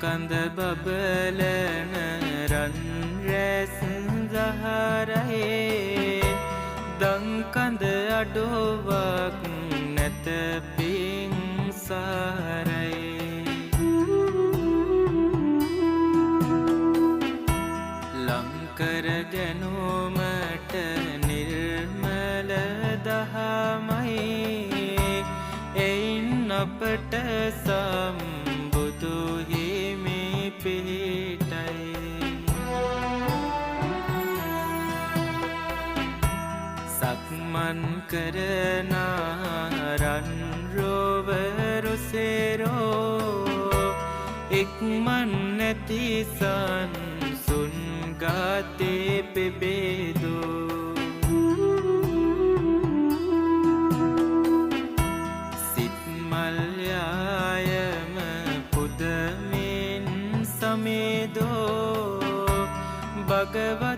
කඳ බබලන රන් රැස් දහරහේ දංකඳ අඩුවක් නැත පිංසාරයි ලංකර ගැනුමට නිර්මල දහමයි එයින් අපට සම්බුදු හිමි පිහිටයි සක්මන් කරනා රන් රොවරුසෙරෝ ඉක්මන් නැති සංසුන් ගාතේ පෙබේදෝ සිත් මල්යායම පුදමින් සමේදෝ භගවත්